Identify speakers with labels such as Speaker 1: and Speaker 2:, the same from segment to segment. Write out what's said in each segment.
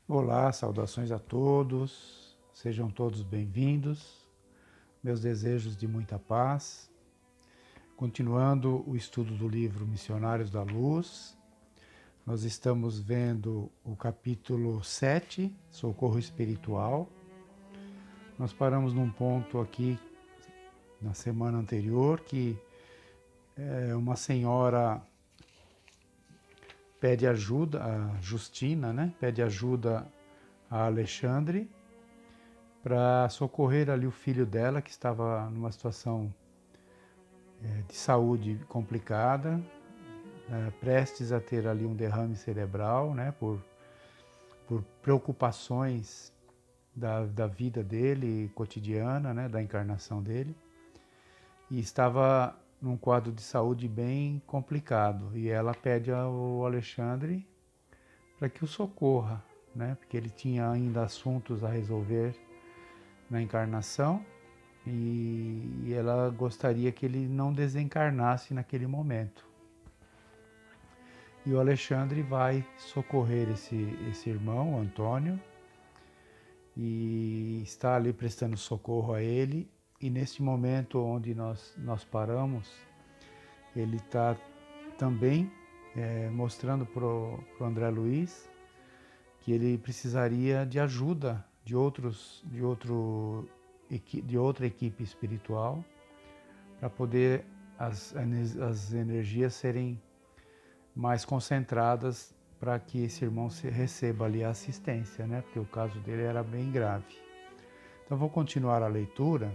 Speaker 1: Olá, saudações a todos, sejam todos bem-vindos, meus desejos de muita paz. Continuando o estudo do livro Missionários da Luz, nós estamos vendo o capítulo 7, Socorro Espiritual. Nós paramos num ponto aqui na semana anterior que uma senhora pede ajuda, a Justina, né? Pede ajuda a Alexandre para socorrer ali o filho dela, que estava numa situação de saúde complicada, prestes a ter ali um derrame cerebral, né, por preocupações da vida dele cotidiana, né, da encarnação dele, e estava num quadro de saúde bem complicado, e ela pede ao Alexandre para que o socorra, né, porque ele tinha ainda assuntos a resolver na encarnação, e ela gostaria que ele não desencarnasse naquele momento. E o Alexandre vai socorrer esse irmão, o Antônio, e está ali prestando socorro a ele. E neste momento onde nós paramos, ele está também mostrando para o André Luiz que ele precisaria de ajuda de outra equipe espiritual para poder as energias serem mais concentradas para que esse irmão receba ali a assistência, né? Porque o caso dele era bem grave. Então vou continuar a leitura.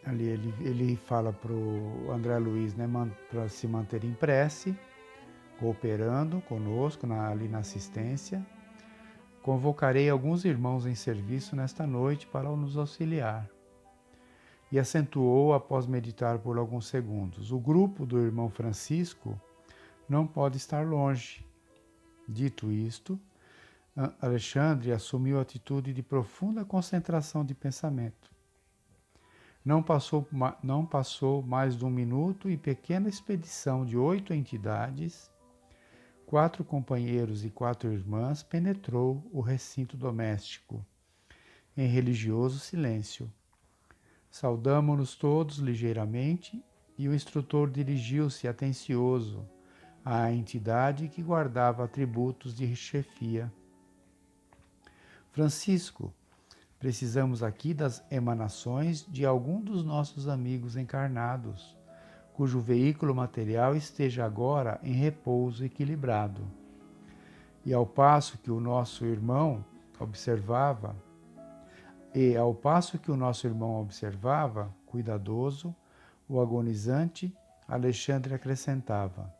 Speaker 1: Ali ele fala para o André Luiz, né, para se manter em prece, cooperando conosco ali na assistência. Convocarei alguns irmãos em serviço nesta noite para nos auxiliar. E acentuou após meditar por alguns segundos. O grupo do irmão Francisco não pode estar longe. Dito isto, Alexandre assumiu atitude de profunda concentração de pensamento. Não passou mais de um minuto e pequena expedição de 8 entidades, 4 companheiros e 4 irmãs penetrou o recinto doméstico, em religioso silêncio. Saudamo-nos todos ligeiramente e o instrutor dirigiu-se atencioso à entidade que guardava atributos de chefia. Francisco, precisamos aqui das emanações de algum dos nossos amigos encarnados, cujo veículo material esteja agora em repouso equilibrado. E ao passo que o nosso irmão observava, cuidadoso, o agonizante, Alexandre acrescentava: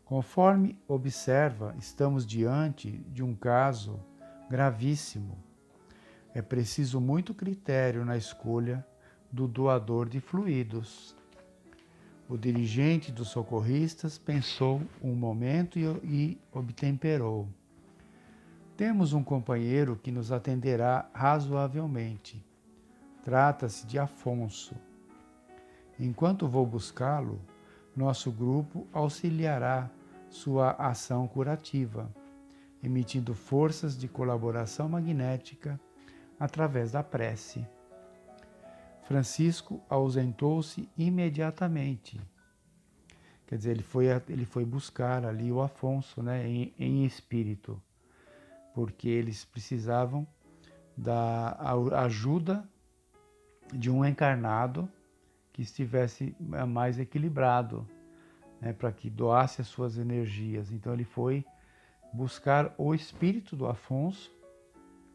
Speaker 1: conforme observa, estamos diante de um caso gravíssimo. É preciso muito critério na escolha do doador de fluidos. O dirigente dos socorristas pensou um momento e obtemperou. Temos um companheiro que nos atenderá razoavelmente. Trata-se de Afonso. Enquanto vou buscá-lo, nosso grupo auxiliará sua ação curativa, emitindo forças de colaboração magnética através da prece. Francisco ausentou-se imediatamente. Quer dizer, ele foi buscar ali o Afonso, né, em espírito, porque eles precisavam da ajuda de um encarnado que estivesse mais equilibrado, né, para que doasse as suas energias. Então ele foi buscar o espírito do Afonso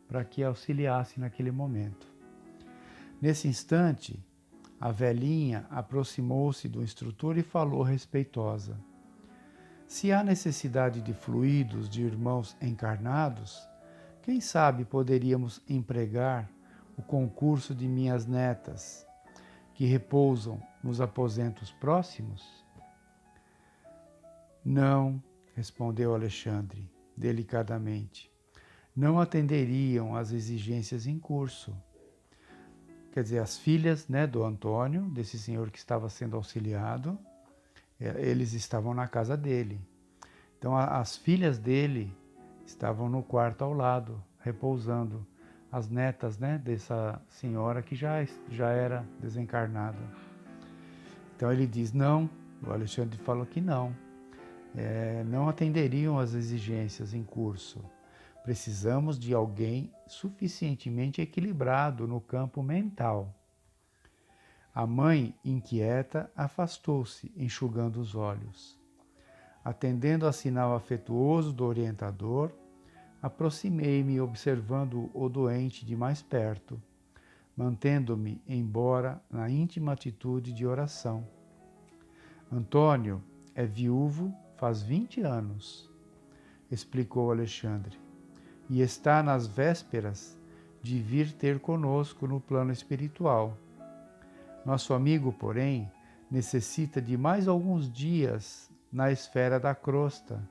Speaker 1: para que auxiliasse naquele momento. Nesse instante, a velhinha aproximou-se do instrutor e falou respeitosa: se há necessidade de fluidos de irmãos encarnados, quem sabe poderíamos empregar o concurso de minhas netas, que repousam nos aposentos próximos? Não, respondeu Alexandre, delicadamente. Não atenderiam às exigências em curso. Quer dizer, as filhas, né, do Antônio, desse senhor que estava sendo auxiliado, eles estavam na casa dele. Então as filhas dele estavam no quarto ao lado, repousando, as netas, né, dessa senhora que já era desencarnada. Então ele diz não, o Alexandre falou que não, não atenderiam às exigências em curso. Precisamos de alguém suficientemente equilibrado no campo mental. A mãe, inquieta, afastou-se, enxugando os olhos. Atendendo a sinal afetuoso do orientador, aproximei-me observando o doente de mais perto, mantendo-me, embora na íntima atitude de oração. Antônio é viúvo faz 20 anos, explicou Alexandre, e está nas vésperas de vir ter conosco no plano espiritual. Nosso amigo, porém, necessita de mais alguns dias na esfera da crosta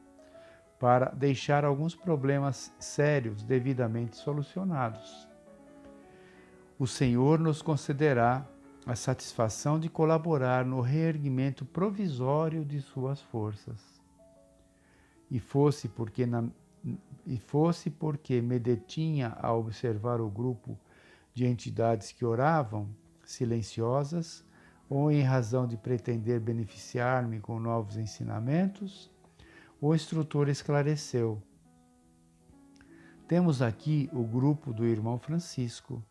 Speaker 1: para deixar alguns problemas sérios devidamente solucionados. O Senhor nos concederá a satisfação de colaborar no reerguimento provisório de suas forças. E fosse porque me detinha a observar o grupo de entidades que oravam, silenciosas, ou em razão de pretender beneficiar-me com novos ensinamentos, o instrutor esclareceu. Temos aqui o grupo do irmão Francisco.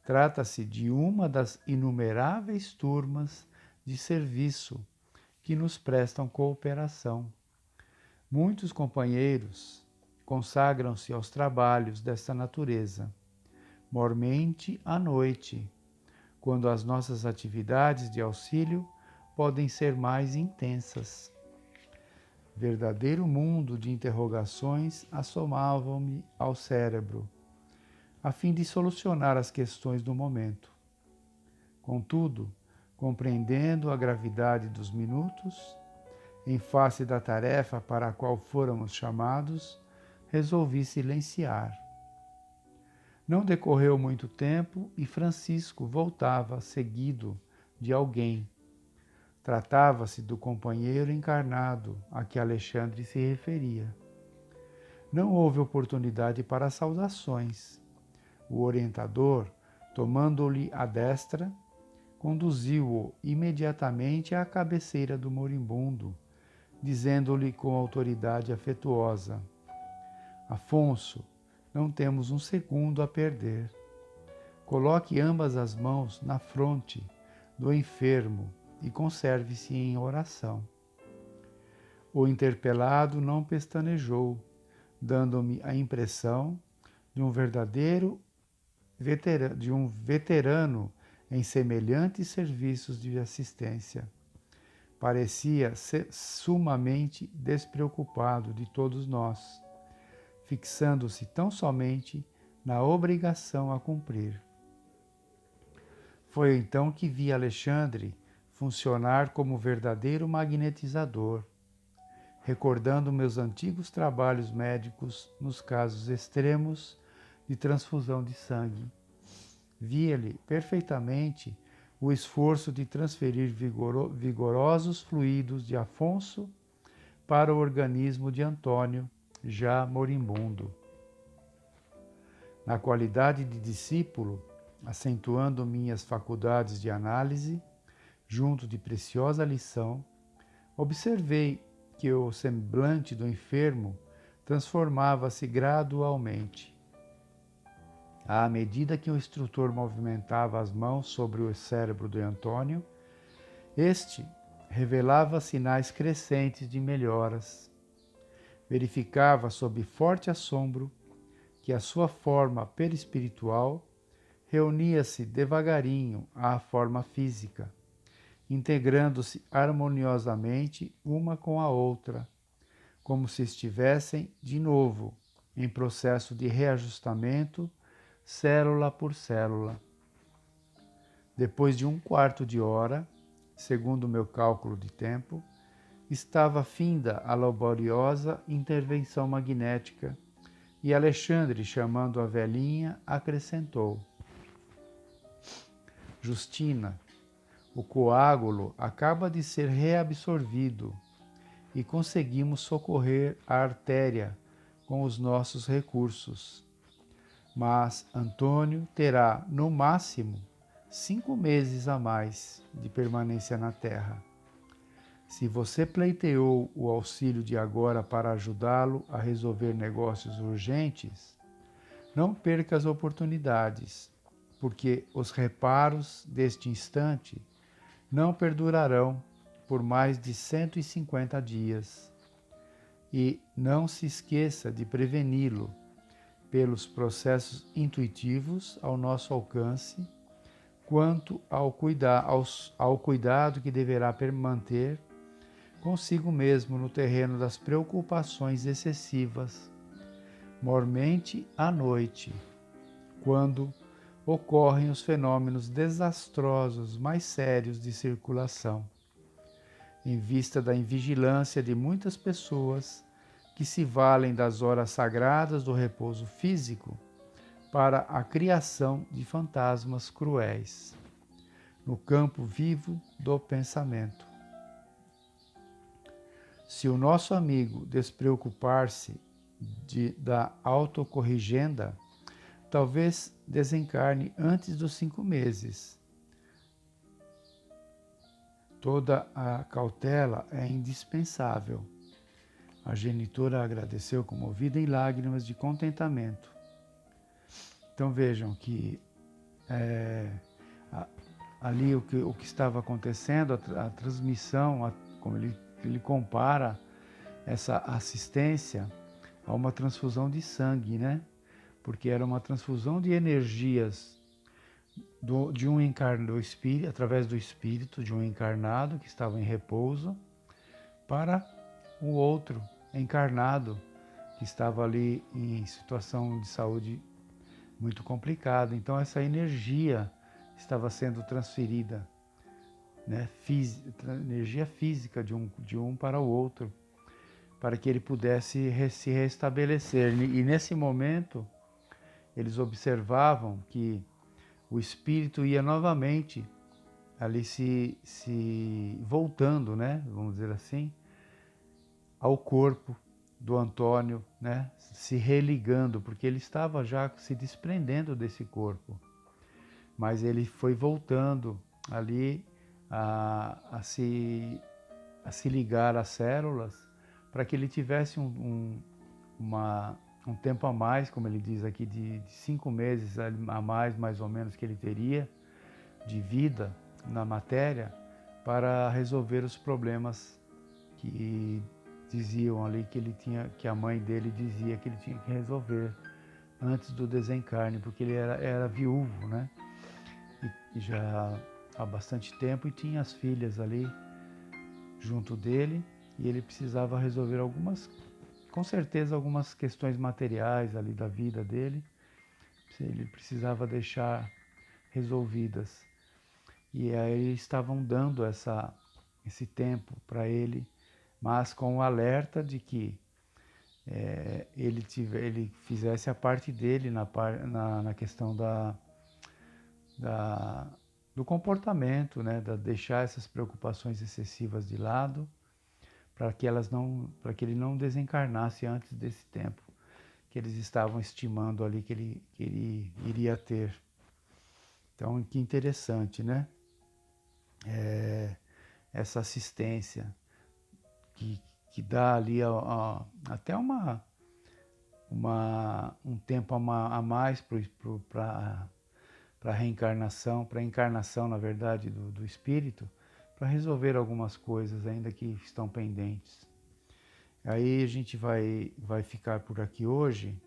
Speaker 1: Trata-se de uma das inumeráveis turmas de serviço que nos prestam cooperação. Muitos companheiros consagram-se aos trabalhos desta natureza, mormente à noite, quando as nossas atividades de auxílio podem ser mais intensas. Verdadeiro mundo de interrogações assomavam-me ao cérebro, a fim de solucionar as questões do momento. Contudo, compreendendo a gravidade dos minutos, em face da tarefa para a qual fôramos chamados, resolvi silenciar. Não decorreu muito tempo e Francisco voltava seguido de alguém. Tratava-se do companheiro encarnado a que Alexandre se referia. Não houve oportunidade para saudações. O orientador, tomando-lhe a destra, conduziu-o imediatamente à cabeceira do moribundo, dizendo-lhe com autoridade afetuosa: Afonso, não temos um segundo a perder. Coloque ambas as mãos na fronte do enfermo e conserve-se em oração. O interpelado não pestanejou, dando-me a impressão de um veterano em semelhantes serviços de assistência. Parecia ser sumamente despreocupado de todos nós, fixando-se tão somente na obrigação a cumprir. Foi então que vi Alexandre funcionar como verdadeiro magnetizador, recordando meus antigos trabalhos médicos nos casos extremos de transfusão de sangue. Via-lhe perfeitamente o esforço de transferir vigorosos fluidos de Afonso para o organismo de Antônio, já moribundo. Na qualidade de discípulo, acentuando minhas faculdades de análise, junto de preciosa lição, observei que o semblante do enfermo transformava-se gradualmente. À medida que o instrutor movimentava as mãos sobre o cérebro de Antônio, este revelava sinais crescentes de melhoras. Verificava sob forte assombro que a sua forma perispiritual reunia-se devagarinho à forma física, integrando-se harmoniosamente uma com a outra, como se estivessem de novo em processo de reajustamento, célula por célula. Depois de um quarto de hora, segundo o meu cálculo de tempo, estava finda a laboriosa intervenção magnética e Alexandre, chamando a velhinha, acrescentou: Justina, o coágulo acaba de ser reabsorvido e conseguimos socorrer a artéria com os nossos recursos. Mas Antônio terá, no máximo, 5 meses a mais de permanência na Terra. Se você pleiteou o auxílio de agora para ajudá-lo a resolver negócios urgentes, não perca as oportunidades, porque os reparos deste instante não perdurarão por mais de 150 dias. E não se esqueça de preveni-lo pelos processos intuitivos ao nosso alcance, quanto ao cuidado que deverá manter consigo mesmo no terreno das preocupações excessivas, mormente à noite, quando ocorrem os fenômenos desastrosos mais sérios de circulação, em vista da invigilância de muitas pessoas que se valem das horas sagradas do repouso físico para a criação de fantasmas cruéis, no campo vivo do pensamento. Se o nosso amigo despreocupar-se da autocorrigenda, talvez desencarne antes dos 5 meses. Toda a cautela é indispensável. A genitora agradeceu comovida em lágrimas de contentamento. Então vejam que ali o que estava acontecendo, a transmissão, como ele compara essa assistência a uma transfusão de sangue, né? Porque era uma transfusão de energias de um encarnado, através do espírito de um encarnado que estava em repouso, para o outro encarnado que estava ali em situação de saúde muito complicada. Então essa energia estava sendo transferida, né, energia física de um para o outro, para que ele pudesse se restabelecer. E nesse momento, eles observavam que o espírito ia novamente ali se voltando, né, vamos dizer assim, ao corpo do Antônio, né, se religando, porque ele estava já se desprendendo desse corpo. Mas ele foi voltando ali a se ligar às células para que ele tivesse um tempo a mais, como ele diz aqui, de 5 meses a mais ou menos, que ele teria de vida na matéria para resolver os problemas que diziam ali que a mãe dele dizia que ele tinha que resolver antes do desencarne, porque ele era viúvo, né? E já há bastante tempo, e tinha as filhas ali junto dele, e ele precisava resolver com certeza algumas questões materiais ali da vida dele, ele precisava deixar resolvidas. E aí estavam dando esse tempo para ele, mas com o alerta de que ele fizesse a parte dele na questão do comportamento, né, deixar essas preocupações excessivas de lado, para que ele não desencarnasse antes desse tempo que eles estavam estimando ali que ele iria ter. Então, que interessante, né? Essa assistência que dá ali até um tempo a mais para a reencarnação, para a encarnação, na verdade, do espírito, para resolver algumas coisas ainda que estão pendentes. Aí a gente vai ficar por aqui hoje.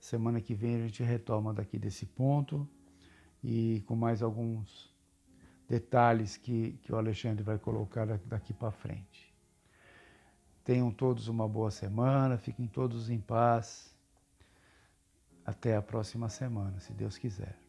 Speaker 1: Semana que vem a gente retoma daqui desse ponto e com mais alguns detalhes que o Alexandre vai colocar daqui para frente. Tenham todos uma boa semana, fiquem todos em paz. Até a próxima semana, se Deus quiser.